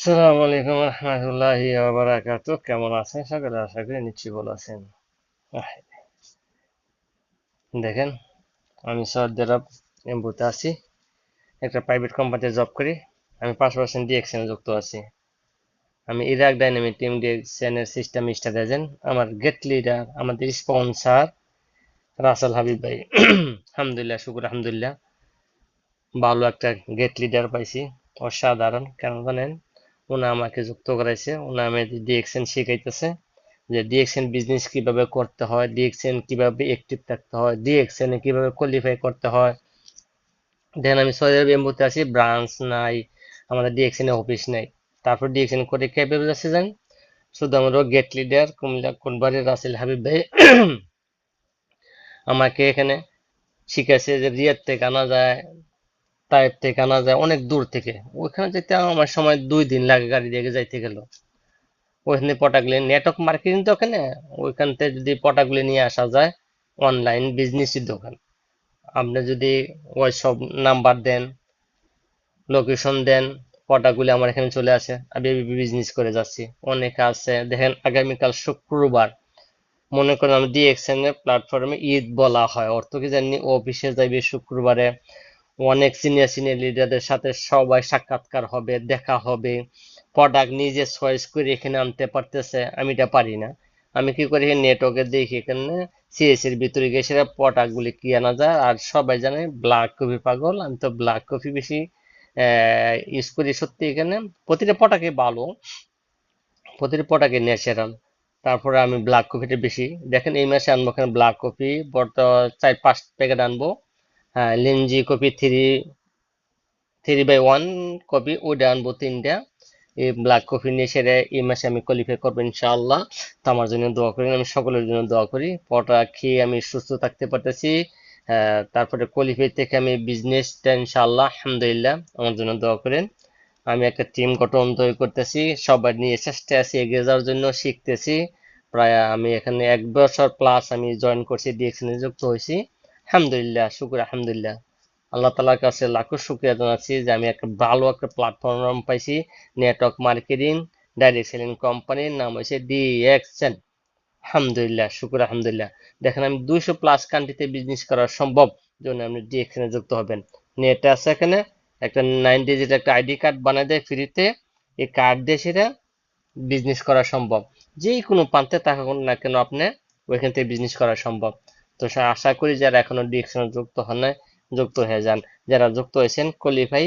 আসসালামু আলাইকুম রহমতুল্লাহি ওয়া বারাকাতুহু। কেমন আছেন সকলে? আশা করি নিশ্চয়ই ভালো আছেন। আহ, দেখেন, আমি সৌদি আরব এমবুতে আছি, একটা প্রাইভেট কোম্পানিতে জব করি। আমি 5% ডিএক্সএন যুক্ত আছি। আমি ইরাক ডাইনামিক টিম ডিএক্সএন এর সিস্টেম স্টার এজেন্ট। আমার গেট লিডার, আমাদের স্পন্সর রাসেল হাবিব ভাই। আলহামদুলিল্লাহ, শুকুর আলহামদুলিল্লাহ, ভালো একটা গেট লিডার পাইছি, অসাধারণ। কেন জানেন? উনি আমাকে যুক্ত করাইছে, উনি আমাকে ডিএক্সএন শিখাইতেছে যে ডিএক্সএন বিজনেস কিভাবে করতে হয়, ডিএক্সএন কিভাবে অ্যাক্টিভ থাকতে হয়, ডিএক্সএন এ কিভাবে কোয়ালিফাই করতে হয়। দেখেন, আমি সৌদি আরব এমবুতে আছি, ব্রাঞ্চ নাই, আমাদের ডিএক্সএন এ অফিস নাই। তারপর ডিএক্সএন করে ক্যাপেবল আছে যান, শুধু আমরা গেট লিডার কুমিল্লা কোটবাড়ি রাসেল হাবিব ভাই আমাকে এখানে শিখাইছে যে রিয়াদ থেকে আনা যায়, তাইফ থেকে আনা যায়, অনেক দূর থেকে। ওইখানে যেতে আমার সময় 2 দিন লাগে গাড়ি দিয়ে যাইতে গেল। ওইখানে প্রোডাক্টগুলি নেটওয়ার্ক মার্কেটিং তো ওখানে, ওইখান থেকে যদি প্রোডাক্টগুলি নিয়ে আসা যায়, অনলাইন বিজনেসের দোকান। আপনি যদি ওই সব নাম্বার দেন, লোকেশন দেন, প্রোডাক্টগুলি আমার এখানে চলে আসে, আমি বিজনেস করে যাচ্ছি। অনেকে আছে, দেখেন আগামীকাল শুক্রবার, মনে করেন আমি ডিএক্সএন এর প্ল্যাটফর্মে ঈদ বলা হয়, অর্থ কি জানি অফিসে যাইবে শুক্রবারে, অনেক সিনিয়র সিনিয়র লিডারদের সাথে সবাই সাক্ষাৎকার হবে, দেখা হবে, প্রোডাক্ট নিজে চয়েস করে এখানে আনতে পারতেছে, আমি এটা পারি না। আমি কি করি, নেটওয়ার্কে দেখি এখানে সিএস এর ভিতরে গিয়ে সেটা প্রোডাক্ট গুলি কি আনা যায়। আর সবাই জানে ব্ল্যাক কফি পাগল, আমি তো ব্ল্যাক কফি বেশি ইউজ করি। সত্যি এখানে প্রতিটা প্রোডাক্টই ভালো, প্রতিটা প্রোডাক্টই ন্যাচারাল। তারপরে আমি ব্ল্যাক কফিটা বেশি, দেখেন এই মাসে আনবো এখানে ব্ল্যাক কফি 4-5 প্যাকেট আনবো। হ্যাঁ, লিনজি কফি 3/1 কপি ওইটা আনবো 3টা। এই ব্ল্যাক কফি নিয়ে সেরে এই মাসে আমি কোয়ালিফাই করবো ইনশাআল্লাহ। তো আমার জন্য দোয়া করি, আমি সকলের জন্য দোয়া করি, পটা খেয়ে আমি সুস্থ থাকতে পারতেছি। তারপরে কোয়ালিফাই থেকে আমি বিজনেসটা ইনশাআল্লাহ আলহামদুলিল্লাহ, আমার জন্য দোয়া করেন। আমি একটা টিম গঠন তৈরি করতেছি, সবাই নিয়ে চেষ্টা আছি এগিয়ে যাওয়ার জন্য, শিখতেছি। প্রায় আমি এখানে 1 বছর প্লাস আমি জয়েন করছি, ডিএক্সএন যুক্ত হয়েছি। আলহামদুলিল্লাহ, শুকুর আলহামদুলিল্লাহ। আল্লাহ তালার কাছে লাখো শুক্রিয়া জানাচ্ছি যে আমি একটা ভালো একটা প্ল্যাটফর্ম পাইছি। নেটওয়ার্ক মার্কেটিং ডাইরেক্ট সেলিং কোম্পানির নাম হয়েছে ডিএক্সএন। আলহামদুলিল্লাহ, শুকুর আলহামদুলিল্লাহ। দেখেন, আমি 200+ কান্ট্রিতে বিজনেস করা সম্ভব, জন্য আপনি ডিএক্সএন এ যুক্ত হবেন। নেট আছে এখানে, একটা 9 ডিজিট একটা আইডি কার্ড বানায় দেয় ফ্রিতে। এই কার্ড দিয়ে সেটা বিজনেস করা সম্ভব। যেই কোনো প্রান্তে থাকুন না কেন আপনি, ওইখান থেকে বিজনেস করা সম্ভব। তো আশা করি যারা এখনো ডিএক্সএন যুক্ত হন নাই, যুক্ত হয়ে যান। যারা যুক্ত হয়েছেন কোয়ালিফাই